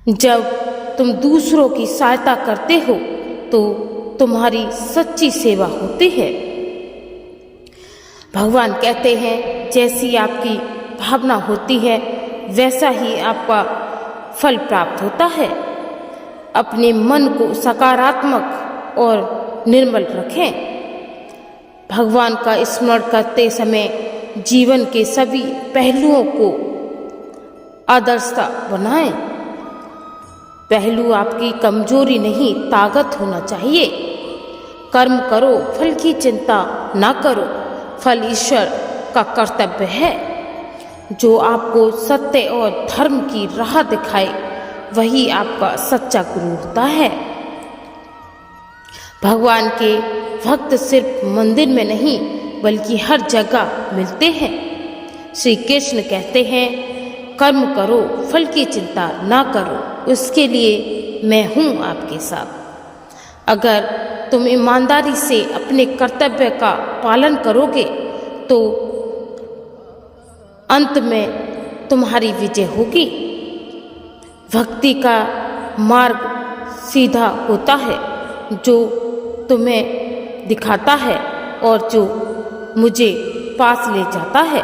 जब तुम दूसरों की सहायता करते हो तो तुम्हारी सच्ची सेवा होती है। भगवान कहते हैं, जैसी आपकी भावना होती है वैसा ही आपका फल प्राप्त होता है। अपने मन को सकारात्मक और निर्मल रखें। भगवान का स्मरण करते समय जीवन के सभी पहलुओं को आदर्शता बनाएं। पहलू आपकी कमजोरी नहीं, ताकत होना चाहिए। कर्म करो, फल की चिंता ना करो। फल ईश्वर का कर्तव्य है। जो आपको सत्य और धर्म की राह दिखाए वही आपका सच्चा गुरु होता है। भगवान के भक्त सिर्फ मंदिर में नहीं बल्कि हर जगह मिलते हैं। श्री कृष्ण कहते हैं, कर्म करो, फल की चिंता ना करो, उसके लिए मैं हूँ आपके साथ। अगर तुम ईमानदारी से अपने कर्तव्य का पालन करोगे तो अंत में तुम्हारी विजय होगी। भक्ति का मार्ग सीधा होता है जो तुम्हें दिखाता है और जो मुझे पास ले जाता है।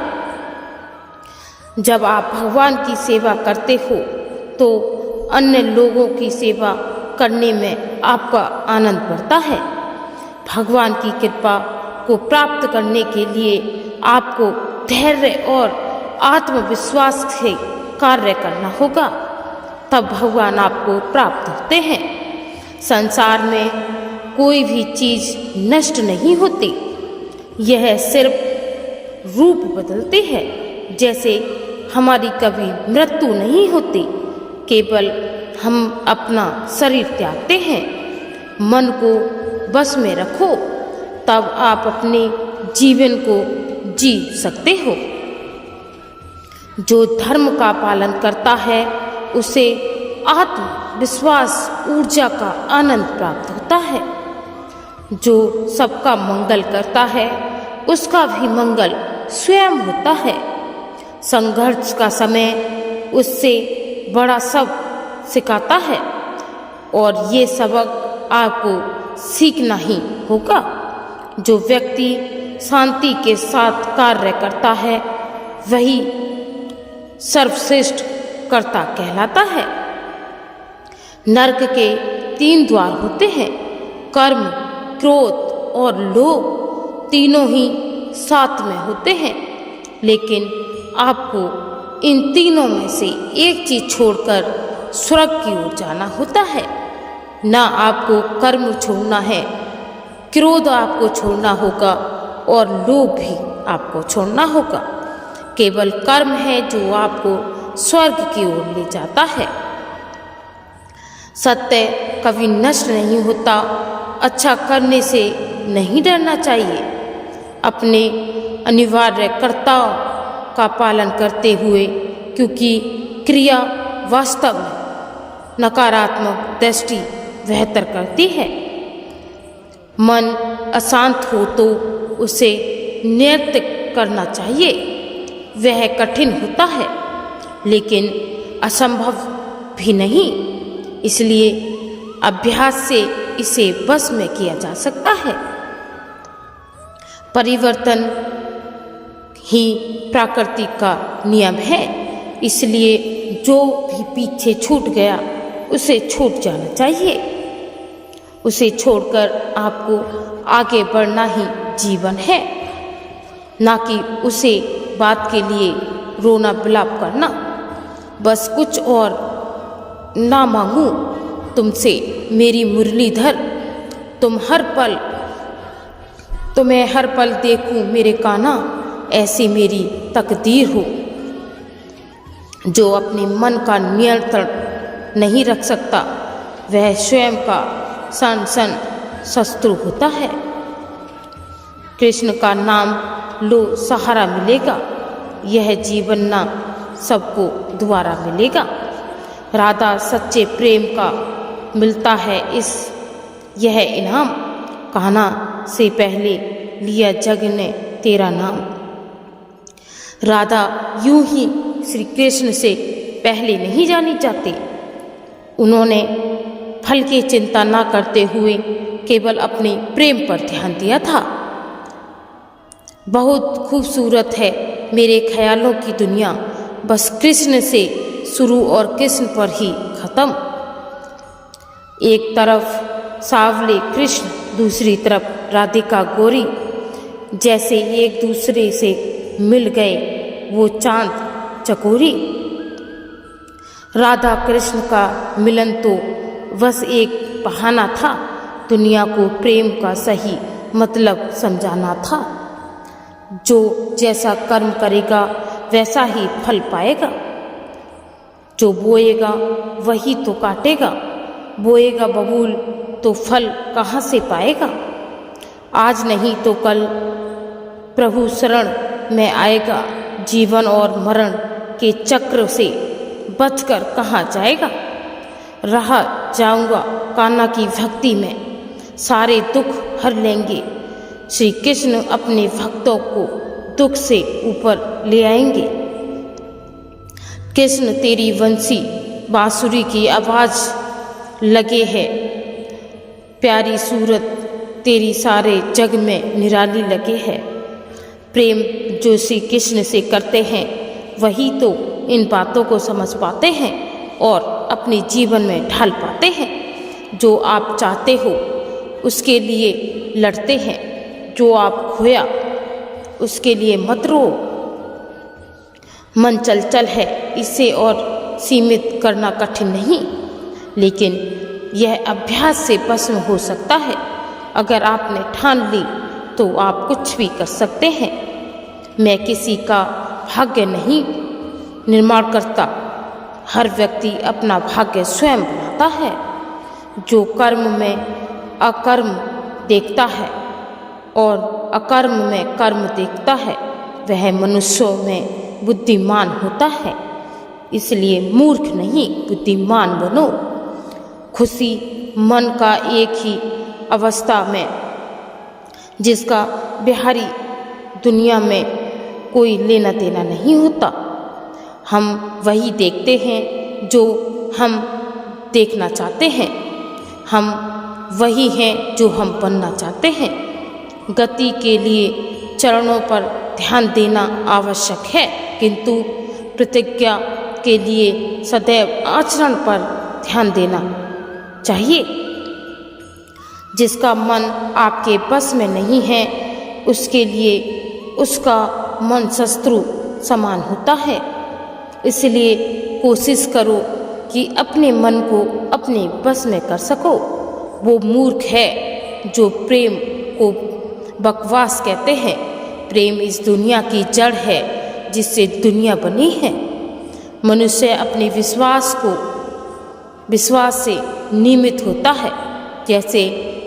जब आप भगवान की सेवा करते हो तो अन्य लोगों की सेवा करने में आपका आनंद बढ़ता है। भगवान की कृपा को प्राप्त करने के लिए आपको धैर्य और आत्मविश्वास से कार्य करना होगा, तब भगवान आपको प्राप्त होते हैं। संसार में कोई भी चीज नष्ट नहीं होती, यह सिर्फ रूप बदलती है। जैसे हमारी कभी मृत्यु नहीं होती, केवल हम अपना शरीर त्यागते हैं। मन को बस में रखो, तब आप अपने जीवन को जी सकते हो। जो धर्म का पालन करता है उसे आत्मविश्वास, ऊर्जा का आनंद प्राप्त होता है। जो सबका मंगल करता है उसका भी मंगल स्वयं होता है। संघर्ष का समय उससे बड़ा सब सिखाता है और ये सबक आपको सीखना ही होगा। जो व्यक्ति शांति के साथ कार्य करता है वही सर्वश्रेष्ठ कर्ता कहलाता है। नरक के 3 द्वार होते हैं, कर्म, क्रोध और लोभ। तीनों ही साथ में होते हैं, लेकिन आपको इन तीनों में से एक चीज छोड़कर स्वर्ग की ओर जाना होता है। ना आपको कर्म छोड़ना है, क्रोध आपको छोड़ना होगा और लोभ भी आपको छोड़ना होगा। केवल कर्म है जो आपको स्वर्ग की ओर ले जाता है। सत्य कभी नष्ट नहीं होता। अच्छा करने से नहीं डरना चाहिए। अपने अनिवार्य कर्तव्यों का पालन करते हुए, क्योंकि क्रिया वास्तव में नकारात्मक दृष्टि बेहतर करती है। मन अशांत हो तो उसे नृत्य करना चाहिए। वह कठिन होता है लेकिन असंभव भी नहीं, इसलिए अभ्यास से इसे बस में किया जा सकता है। परिवर्तन ही प्रकृति का नियम है, इसलिए जो भी पीछे छूट गया उसे छूट जाना चाहिए। उसे छोड़कर आपको आगे बढ़ना ही जीवन है, ना कि उसे बात के लिए रोना बिलाप करना। बस कुछ और ना मांगू तुमसे मेरी मुरलीधर, तुम्हें हर पल देखूं मेरे कान्हा, ऐसी मेरी तकदीर हो। जो अपने मन का नियंत्रण नहीं रख सकता वह स्वयं का सन शत्रु होता है। कृष्ण का नाम लो, सहारा मिलेगा। यह जीवन ना सबको दोबारा मिलेगा। राधा सच्चे प्रेम का मिलता है यह इनाम। कान्हा से पहले लिया जग ने तेरा नाम। राधा यूं ही श्री कृष्ण से पहले नहीं जानी जाती। उन्होंने फल की चिंता न करते हुए केवल अपने प्रेम पर ध्यान दिया था। बहुत खूबसूरत है मेरे ख्यालों की दुनिया, बस कृष्ण से शुरू और कृष्ण पर ही खत्म। एक तरफ सावले कृष्ण, दूसरी तरफ राधिका गौरी, जैसे एक दूसरे से मिल गए वो चांद चकोरी। राधा कृष्ण का मिलन तो बस एक बहाना था, दुनिया को प्रेम का सही मतलब समझाना था। जो जैसा कर्म करेगा वैसा ही फल पाएगा, जो बोएगा वही तो काटेगा, बोएगा बबूल तो फल कहाँ से पाएगा। आज नहीं तो कल प्रभु शरण में आएगा, जीवन और मरण के चक्र से बचकर कहाँ जाएगा। रहा जाऊंगा कान्हा की भक्ति में, सारे दुख हर लेंगे, श्री कृष्ण अपने भक्तों को दुख से ऊपर ले आएंगे। कृष्ण तेरी वंशी बांसुरी की आवाज़ लगे है, प्यारी सूरत तेरी सारे जग में निराली लगे है। प्रेम जो श्री कृष्ण से करते हैं वही तो इन बातों को समझ पाते हैं और अपने जीवन में ढाल पाते हैं। जो आप चाहते हो उसके लिए लड़ते हैं, जो आप खोया उसके लिए मत रो। मन चंचल है, इसे और सीमित करना कठिन नहीं, लेकिन यह अभ्यास से भस्म हो सकता है। अगर आपने ठान ली तो आप कुछ भी कर सकते हैं। मैं किसी का भाग्य नहीं निर्माण करता, हर व्यक्ति अपना भाग्य स्वयं बनाता है। जो कर्म में अकर्म देखता है और अकर्म में कर्म देखता है, वह मनुष्यों में बुद्धिमान होता है। इसलिए मूर्ख नहीं बुद्धिमान बनो। खुशी मन का एक ही अवस्था में, जिसका बिहारी दुनिया में कोई लेना देना नहीं होता। हम वही देखते हैं जो हम देखना चाहते हैं, हम वही हैं जो हम बनना चाहते हैं। गति के लिए चरणों पर ध्यान देना आवश्यक है, किंतु प्रतिज्ञा के लिए सदैव आचरण पर ध्यान देना चाहिए। जिसका मन आपके बस में नहीं है, उसके लिए उसका मन शत्रु समान होता है। इसलिए कोशिश करो कि अपने मन को अपने बस में कर सको। वो मूर्ख है जो प्रेम को बकवास कहते हैं। प्रेम इस दुनिया की जड़ है जिससे दुनिया बनी है। मनुष्य अपने विश्वास से निमित्त होता है। जैसे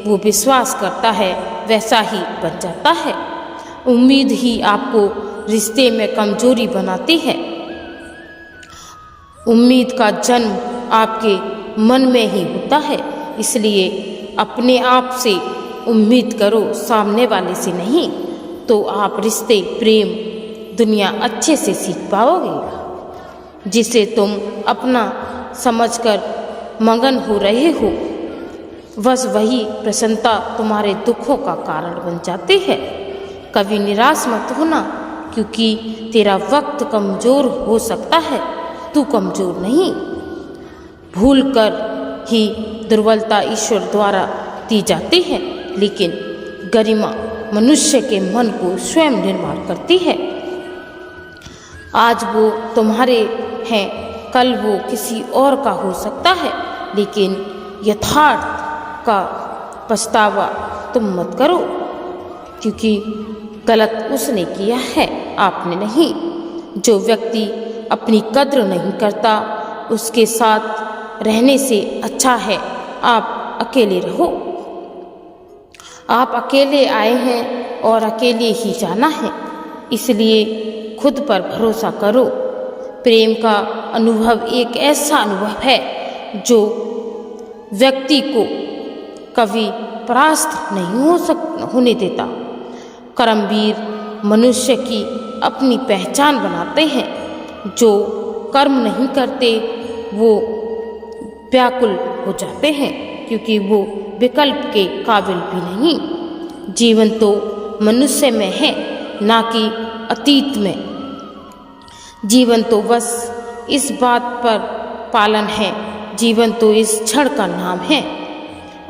वो विश्वास करता है वैसा ही बन जाता है। उम्मीद ही आपको रिश्ते में कमजोरी बनाती है। उम्मीद का जन्म आपके मन में ही होता है। इसलिए अपने आप से उम्मीद करो, सामने वाले से नहीं, तो आप रिश्ते, प्रेम, दुनिया अच्छे से सीख पाओगे। जिसे तुम अपना समझकर मगन हो रहे हो, बस वही प्रसन्नता तुम्हारे दुखों का कारण बन जाती है। कभी निराश मत होना, क्योंकि तेरा वक्त कमज़ोर हो सकता है, तू कमज़ोर नहीं। भूल कर ही दुर्बलता ईश्वर द्वारा दी जाती है, लेकिन गरिमा मनुष्य के मन को स्वयं निर्माण करती है। आज वो तुम्हारे हैं, कल वो किसी और का हो सकता है, लेकिन यथार्थ का पछतावा तुम मत करो, क्योंकि गलत उसने किया है, आपने नहीं। जो व्यक्ति अपनी कद्र नहीं करता, उसके साथ रहने से अच्छा है आप अकेले रहो। आप अकेले आए हैं और अकेले ही जाना है, इसलिए खुद पर भरोसा करो। प्रेम का अनुभव एक ऐसा अनुभव है जो व्यक्ति को कभी परास्त नहीं होने देता। कर्मवीर मनुष्य की अपनी पहचान बनाते हैं। जो कर्म नहीं करते वो व्याकुल हो जाते हैं, क्योंकि वो विकल्प के काबिल भी नहीं। जीवन तो मनुष्य में है, ना कि अतीत में। जीवन तो बस इस बात पर पालन है, जीवन तो इस क्षण का नाम है।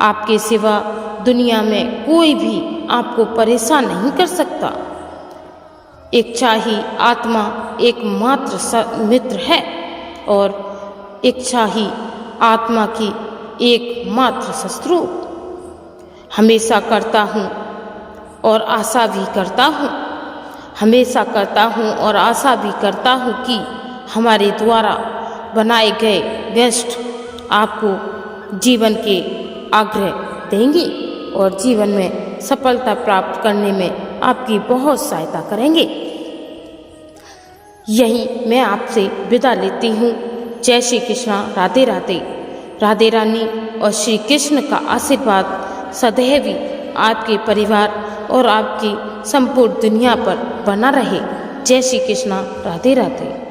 आपके सिवा दुनिया में कोई भी आपको परेशान नहीं कर सकता। इच्छा ही आत्मा एकमात्र मित्र है, और इच्छा ही आत्मा की एकमात्र शत्रु। हमेशा करता हूँ और आशा भी करता हूँ, हमेशा करता हूँ और आशा भी करता हूँ कि हमारे द्वारा बनाए गए बेस्ट आपको जीवन के आग्रह देंगे और जीवन में सफलता प्राप्त करने में आपकी बहुत सहायता करेंगे। यही मैं आपसे विदा लेती हूँ। जय श्री कृष्ण, राधे राधे। राधे रानी और श्री कृष्ण का आशीर्वाद सदैव ही आपके परिवार और आपकी संपूर्ण दुनिया पर बना रहे। जय श्री कृष्ण, राधे राधे।